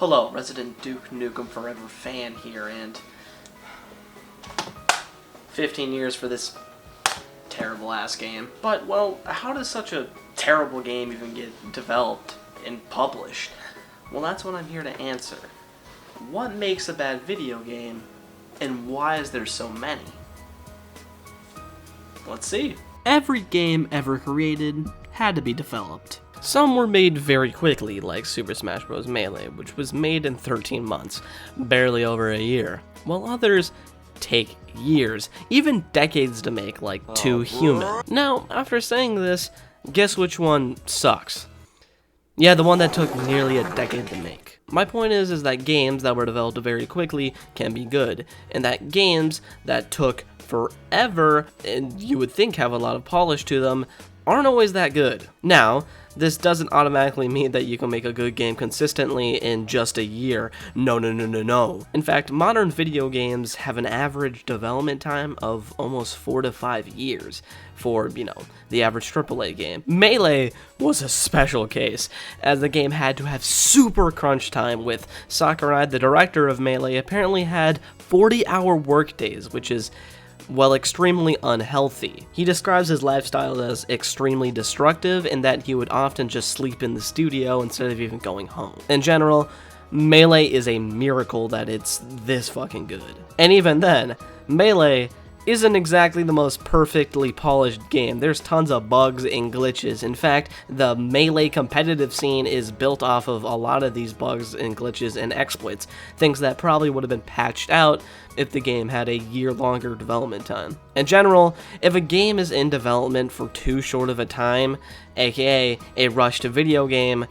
Hello, Resident Duke Nukem Forever fan here, and 15 years for this terrible ass game. But, well, how does such a terrible game even get developed and published? Well, that's what I'm here to answer. What makes a bad video game, and why is there so many? Let's see. Every game ever created had to be developed. Some were made very quickly, like Super Smash Bros. Melee, which was made in 13 months, barely over a year, while others take years, even decades to make, like Too Human. Now, after saying this, guess which one sucks? Yeah, the one that took nearly a decade to make. My point is that games that were developed very quickly can be good, and that games that took forever, and you would think have a lot of polish to them, aren't always that good. Now, this doesn't automatically mean that you can make a good game consistently in just a year. No. In fact, modern video games have an average development time of almost 4 to 5 years for, the average AAA game. Melee was a special case, as the game had to have super crunch time, with Sakurai, the director of Melee, apparently had 40-hour workdays, which is, well, extremely unhealthy. He describes his lifestyle as extremely destructive, and that he would often just sleep in the studio instead of even going home. In general, Melee is a miracle that it's this fucking good. And even then, Melee isn't exactly the most perfectly polished game. There's tons of bugs and glitches. In fact, the Melee competitive scene is built off of a lot of these bugs and glitches and exploits, things that probably would have been patched out if the game had a year longer development time. In general, if a game is in development for too short of a time, aka a rushed video game,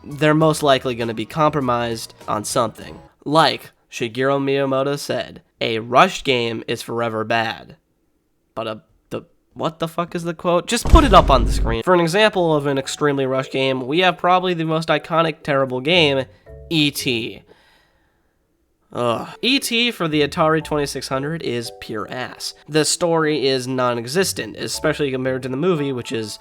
they're most likely going to be compromised on something. Like Shigeru Miyamoto said, a rushed game is forever bad. But what the fuck is the quote? Just put it up on the screen. For an example of an extremely rushed game, we have probably the most iconic terrible game, E.T. E.T. for the Atari 2600 is pure ass. The story is non-existent, especially compared to the movie, which is,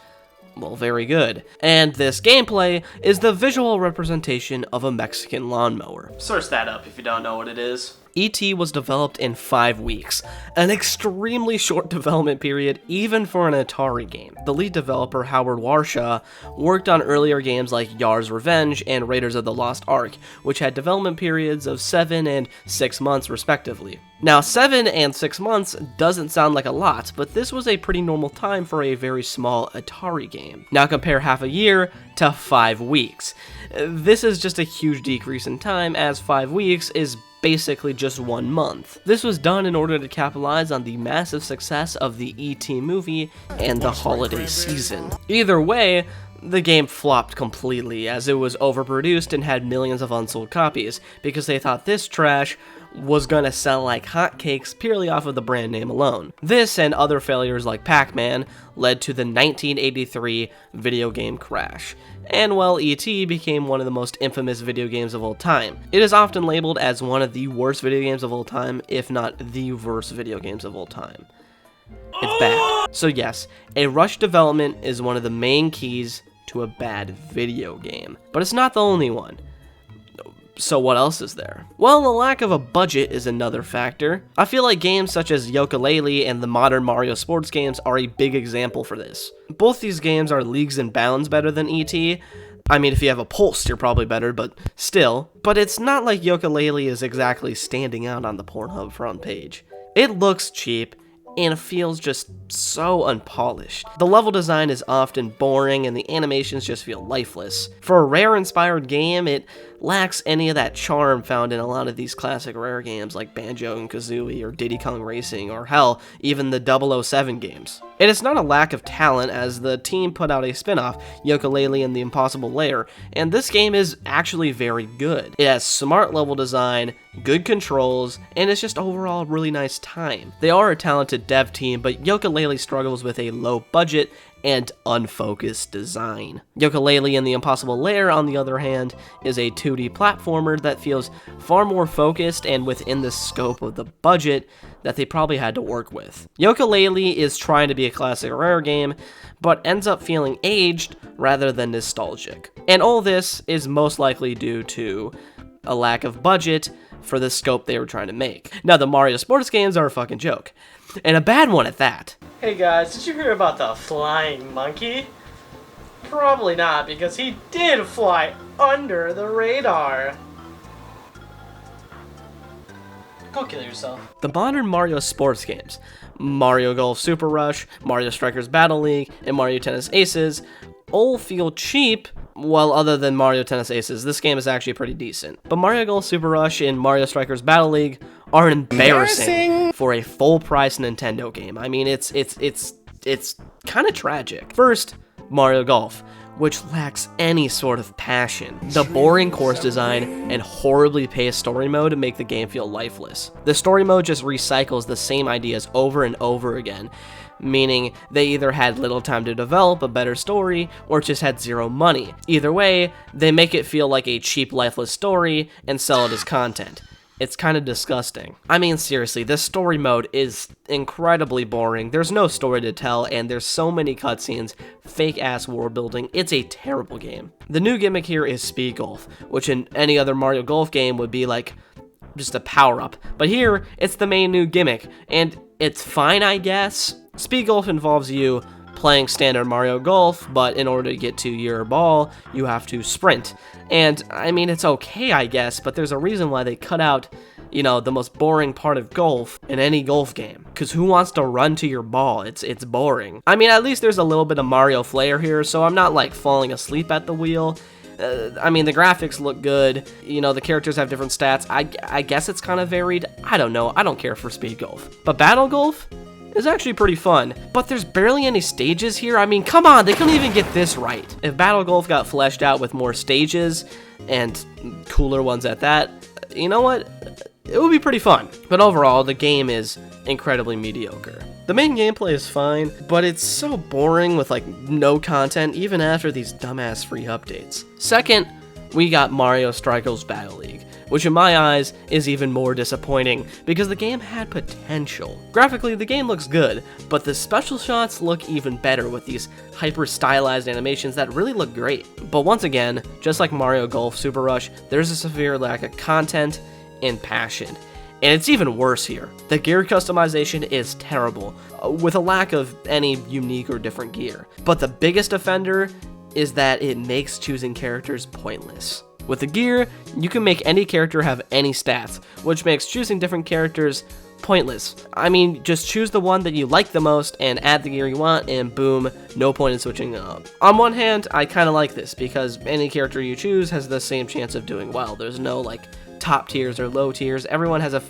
well, very good. And this gameplay is the visual representation of a Mexican lawnmower. Search that up if you don't know what it is. E.T. was developed in 5 weeks, an extremely short development period even for an Atari game. The lead developer, Howard Warshaw, worked on earlier games like Yar's Revenge and Raiders of the Lost Ark, which had development periods of 7 and 6 months respectively. Now, 7 and 6 months doesn't sound like a lot, but this was a pretty normal time for a very small Atari game. Now compare half a year to 5 weeks. This is just a huge decrease in time, as 5 weeks is basically just 1 month. This was done in order to capitalize on the massive success of the E.T. movie and the holiday season. Either way, the game flopped completely, as it was overproduced and had millions of unsold copies, because they thought this trash was gonna sell like hotcakes purely off of the brand name alone. This and other failures like Pac-Man led to the 1983 video game crash. And well, E.T. became one of the most infamous video games of all time. It is often labeled as one of the worst video games of all time, if not the worst video games of all time. It's bad. So yes, a rushed development is one of the main keys to a bad video game. But it's not the only one. So what else is there? Well, the lack of a budget is another factor. I feel like games such as Yooka-Laylee and the modern Mario sports games are a big example for this. Both these games are leagues and bounds better than E.T. I mean, if you have a pulse, you're probably better, but still. But it's not like Yooka-Laylee is exactly standing out on the Pornhub front page. It looks cheap, and it feels just so unpolished. The level design is often boring, and the animations just feel lifeless. For a Rare-inspired game, it lacks any of that charm found in a lot of these classic Rare games like Banjo and Kazooie or Diddy Kong Racing, or hell, even the 007 games. It is not a lack of talent, as the team put out a spin-off, Yooka-Laylee and the Impossible Lair, and this game is actually very good. It has smart level design, good controls, and it's just overall a really nice time. They are a talented dev team, but Yooka-Laylee struggles with a low budget and unfocused design. Yooka-Laylee and the Impossible Lair, on the other hand, is a 2D platformer that feels far more focused and within the scope of the budget that they probably had to work with. Yooka-Laylee is trying to be a classic Rare game, but ends up feeling aged rather than nostalgic. And all this is most likely due to a lack of budget for the scope they were trying to make. Now, the Mario sports games are a fucking joke, and a bad one at that. Hey guys, did you hear about the flying monkey? Probably not, because he did fly under the radar. Go kill yourself. The modern Mario sports games, Mario Golf Super Rush, Mario Strikers Battle League, and Mario Tennis Aces, all feel cheap. Well, other than Mario Tennis Aces, this game is actually pretty decent. But Mario Golf Super Rush and Mario Strikers Battle League are embarrassing for a full-price Nintendo game. I mean, it's kind of tragic. First, Mario Golf, which lacks any sort of passion. The boring course design and horribly paced story mode make the game feel lifeless. The story mode just recycles the same ideas over and over again, meaning they either had little time to develop a better story or just had zero money. Either way, they make it feel like a cheap, lifeless story and sell it as content. It's kind of disgusting. I mean, seriously, this story mode is incredibly boring. There's no story to tell, and there's so many cutscenes, fake-ass world building. It's a terrible game. The new gimmick here is Speed Golf, which in any other Mario Golf game would be like just a power-up. But here, it's the main new gimmick, and it's fine, I guess. Speed Golf involves you playing standard Mario Golf, but in order to get to your ball, you have to sprint. And, I mean, it's okay, I guess, but there's a reason why they cut out, you know, the most boring part of golf in any golf game. Because who wants to run to your ball? It's boring. I mean, at least there's a little bit of Mario flair here, so I'm not, like, falling asleep at the wheel. I mean, the graphics look good. You know, the characters have different stats. I guess it's kind of varied. I don't know. I don't care for Speed Golf. But Battle Golf is actually pretty fun, but there's barely any stages here. I mean, come on, they couldn't even get this right. If Battle Golf got fleshed out with more stages, and cooler ones at that, you know what? It would be pretty fun. But overall, the game is incredibly mediocre. The main gameplay is fine, but it's so boring with like no content even after these dumbass free updates. Second, we got Mario Strikers Battle League, which in my eyes is even more disappointing because the game had potential. Graphically, the game looks good, but the special shots look even better with these hyper-stylized animations that really look great. But once again, just like Mario Golf Super Rush, there's a severe lack of content and passion. And it's even worse here. The gear customization is terrible, with a lack of any unique or different gear. But the biggest offender is that it makes choosing characters pointless. With the gear, you can make any character have any stats, which makes choosing different characters pointless. I mean, just choose the one that you like the most and add the gear you want, and boom, no point in switching up. On one hand, I kind of like this, because any character you choose has the same chance of doing well. There's no, like, top tiers or low tiers. Everyone has a,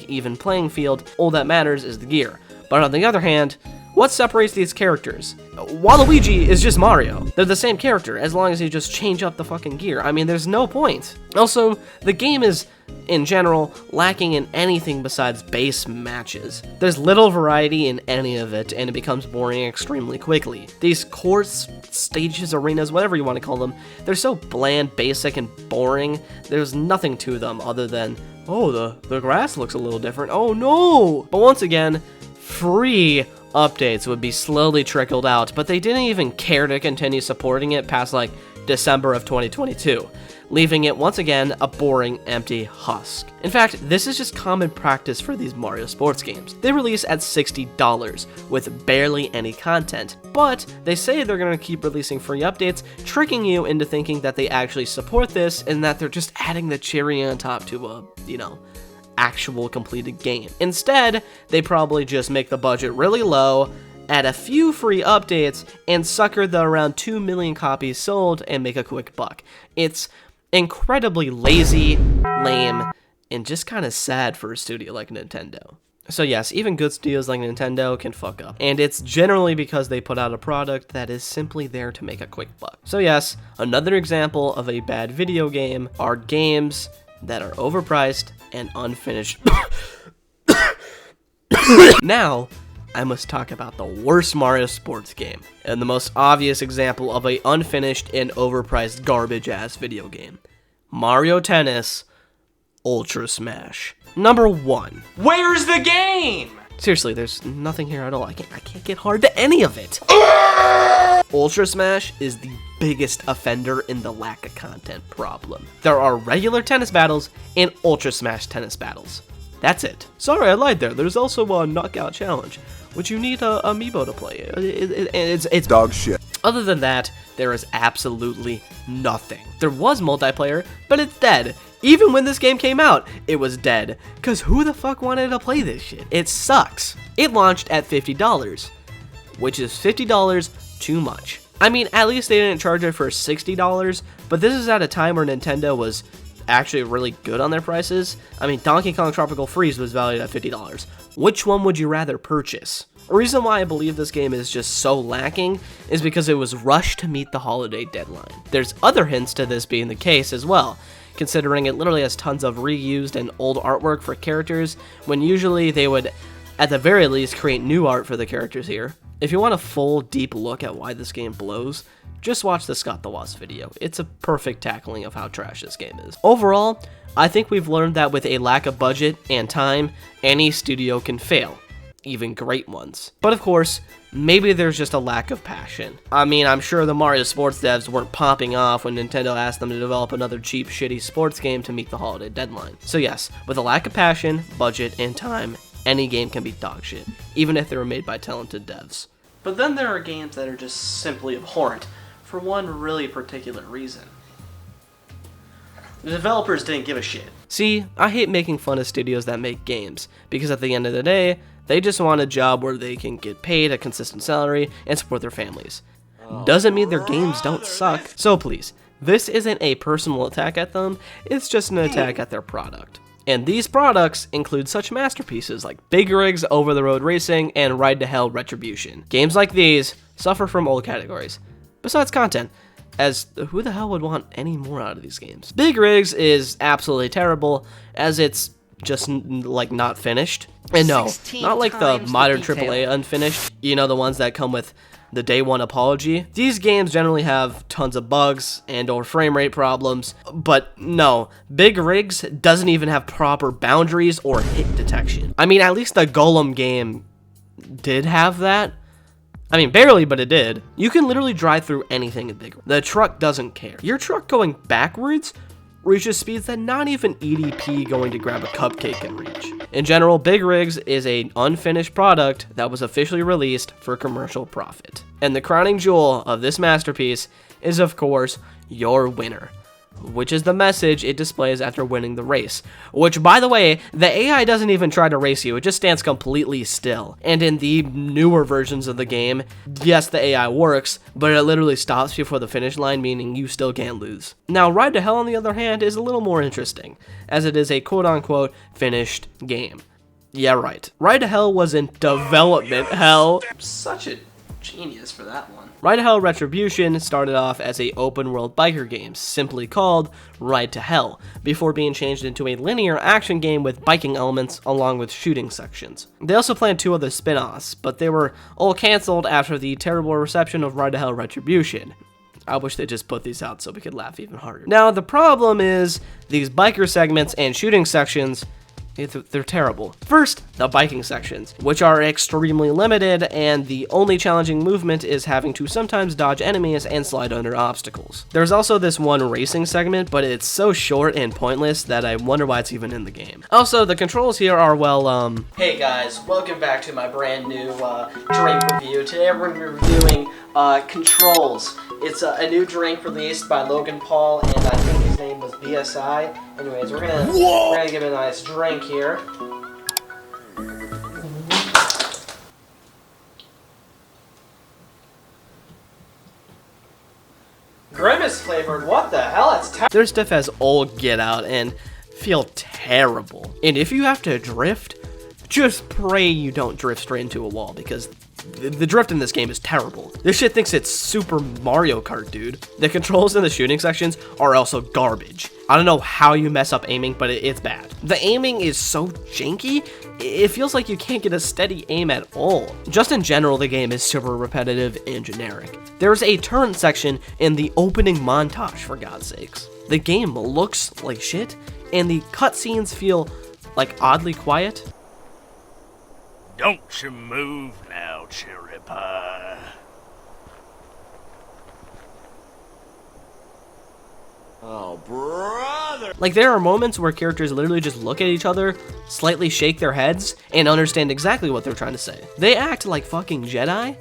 even playing field. All that matters is the gear. But on the other hand, what separates these characters? Waluigi is just Mario. They're the same character, as long as you just change up the fucking gear. I mean, there's no point. Also, the game is, in general, lacking in anything besides base matches. There's little variety in any of it, and it becomes boring extremely quickly. These course, stages, arenas, whatever you want to call them, they're so bland, basic, and boring. There's nothing to them other than, oh, the grass looks a little different. Oh no! But once again, free updates would be slowly trickled out, but they didn't even care to continue supporting it past like December of 2022, leaving it once again a boring, empty husk. In fact, this is just common practice for these Mario sports games. They release at $60 with barely any content, but they say they're going to keep releasing free updates, tricking you into thinking that they actually support this and that they're just adding the cherry on top to a, actual completed game. Instead, they probably just make the budget really low, add a few free updates, and sucker the around 2 million copies sold and make a quick buck. It's incredibly lazy, lame, and just kind of sad for a studio like Nintendo. So yes, even good studios like Nintendo can fuck up. And it's generally because they put out a product that is simply there to make a quick buck. So yes, another example of a bad video game are games that are overpriced and unfinished. Now, I must talk about the worst Mario sports game, and the most obvious example of a unfinished and overpriced garbage-ass video game. Mario Tennis Ultra Smash. Number 1. Where's the game? Seriously, there's nothing here at all. I can't get hard to any of it. Ultra Smash is the biggest offender in the lack of content problem. There are regular tennis battles and Ultra Smash tennis battles. That's it. Sorry, I lied there. There's also a Knockout Challenge, which you need a amiibo to play. It's dog shit. Other than that, there is absolutely nothing. There was multiplayer, but it's dead. Even when this game came out, it was dead. Cause who the fuck wanted to play this shit? It sucks. It launched at $50, which is $50 too much. I mean, at least they didn't charge it for $60, but this is at a time where Nintendo was actually really good on their prices. I mean, Donkey Kong Tropical Freeze was valued at $50. Which one would you rather purchase? A reason why I believe this game is just so lacking is because it was rushed to meet the holiday deadline. There's other hints to this being the case as well, considering it literally has tons of reused and old artwork for characters, when usually they would, at the very least, create new art for the characters here. If you want a full, deep look at why this game blows, just watch the Scott the Wasp video. It's a perfect tackling of how trash this game is. Overall, I think we've learned that with a lack of budget and time, any studio can fail, even great ones. But of course, maybe there's just a lack of passion. I mean, I'm sure the Mario sports devs weren't popping off when Nintendo asked them to develop another cheap, shitty sports game to meet the holiday deadline. So yes, with a lack of passion, budget, and time, any game can be dog shit, even if they were made by talented devs. But then there are games that are just simply abhorrent, for one really particular reason. The developers didn't give a shit. See, I hate making fun of studios that make games, because at the end of the day, they just want a job where they can get paid a consistent salary and support their families. Doesn't mean their games don't suck. So please, this isn't a personal attack at them, it's just an attack at their product. And these products include such masterpieces like Big Rigs, Over the Road Racing, and Ride to Hell Retribution. Games like these suffer from old categories, besides content, as who the hell would want any more out of these games? Big Rigs is absolutely terrible, as it's just like not finished. And no, not like the modern AAA Unfinished, you know, the ones that come with the day one apology. These games generally have tons of bugs and or frame rate problems, but no, Big Rigs doesn't even have proper boundaries or hit detection. I mean, at least the Golem game did have that. I mean, barely, but it did. You can literally drive through anything in Big Rigs. The truck doesn't care. Your truck going backwards reaches speeds that not even EDP going to grab a cupcake can reach. In general, Big Rigs is an unfinished product that was officially released for commercial profit. And the crowning jewel of this masterpiece is, of course, your winner, which is the message it displays after winning the race. Which, by the way, the AI doesn't even try to race you, it just stands completely still. And in the newer versions of the game, yes, the AI works, but it literally stops before the finish line, meaning you still can't lose. Now, Ride to Hell, on the other hand, is a little more interesting, as it is a quote-unquote finished game. Yeah, right. Ride to Hell was in development hell. Such a genius for that one. Ride to Hell Retribution started off as a open-world biker game, simply called Ride to Hell, before being changed into a linear action game with biking elements along with shooting sections. They also planned 2 other spin-offs, but they were all cancelled after the terrible reception of Ride to Hell Retribution. I wish they just put these out so we could laugh even harder. Now, the problem is, these biker segments and shooting sections, they're terrible. First, the biking sections, which are extremely limited, and the only challenging movement is having to sometimes dodge enemies and slide under obstacles. There's also this one racing segment, but it's so short and pointless that I wonder why it's even in the game. Also, the controls here are, well, Hey guys, welcome back to my brand new drink review. Today we're reviewing Controls. It's a new drink released by Logan Paul, and I think his name was BSI. Anyways, we're gonna give it a nice drink here. Grimace flavored, what the hell? That's terrible. their stuff has all get out and feel terrible. And if you have to drift, just pray you don't drift straight into a wall, because the drift in this game is terrible. This shit thinks it's Super Mario Kart, dude. The controls in the shooting sections are also garbage. I don't know how you mess up aiming, but it's bad. The aiming is so janky, it feels like you can't get a steady aim at all. Just in general, the game is super repetitive and generic. There's a turn section in the opening montage, for God's sakes. The game looks like shit, and the cutscenes feel like oddly quiet. Don't you move now, cherry pie. Oh, brother! Like, there are moments where characters literally just look at each other, slightly shake their heads, and understand exactly what they're trying to say. They act like fucking Jedi,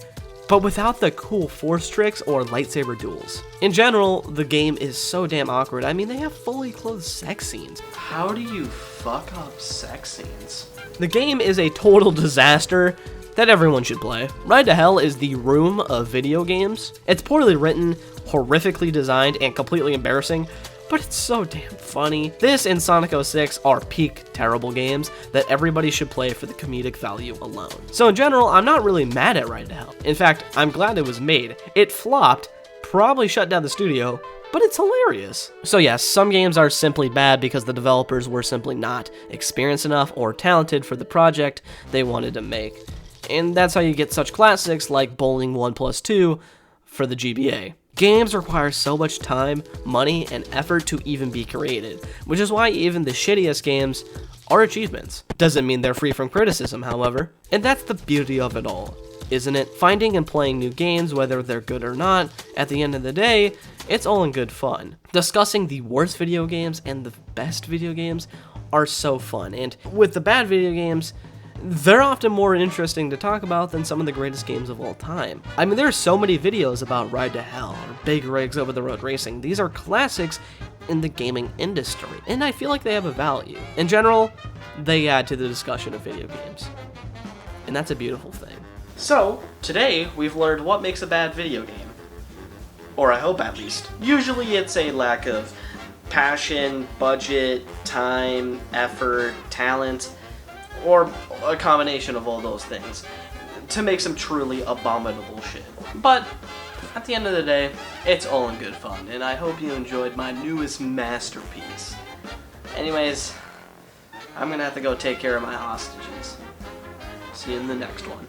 but without the cool force tricks or lightsaber duels. In general, the game is so damn awkward. I mean, they have fully clothed sex scenes. How do you fuck up sex scenes? The game is a total disaster that everyone should play. Ride to Hell is the room of video games. It's poorly written, horrifically designed, and completely embarrassing, but it's so damn funny. This and Sonic 06 are peak terrible games that everybody should play for the comedic value alone. So in general, I'm not really mad at Ride to Hell. In fact, I'm glad it was made. It flopped, probably shut down the studio, but it's hilarious. So yes, some games are simply bad because the developers were simply not experienced enough or talented for the project they wanted to make. And that's how you get such classics like Bowling 1+2 for the GBA. Games require so much time, money, and effort to even be created, which is why even the shittiest games are achievements. Doesn't mean they're free from criticism, however, and that's the beauty of it all, isn't it? Finding and playing new games, whether they're good or not, at the end of the day, it's all in good fun. Discussing the worst video games and the best video games are so fun, and with the bad video games, they're often more interesting to talk about than some of the greatest games of all time. I mean, there are so many videos about Ride to Hell or Big Rigs Over the Road Racing. These are classics in the gaming industry, and I feel like they have a value. In general, they add to the discussion of video games, and that's a beautiful thing. So, today we've learned what makes a bad video game. Or I hope at least. Usually it's a lack of passion, budget, time, effort, talent, or a combination of all those things to make some truly abominable shit. But at the end of the day, it's all in good fun, and I hope you enjoyed my newest masterpiece. Anyways, I'm gonna have to go take care of my hostages. See you in the next one.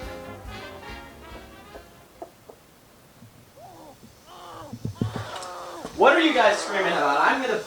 What are you guys screaming about? I'm gonna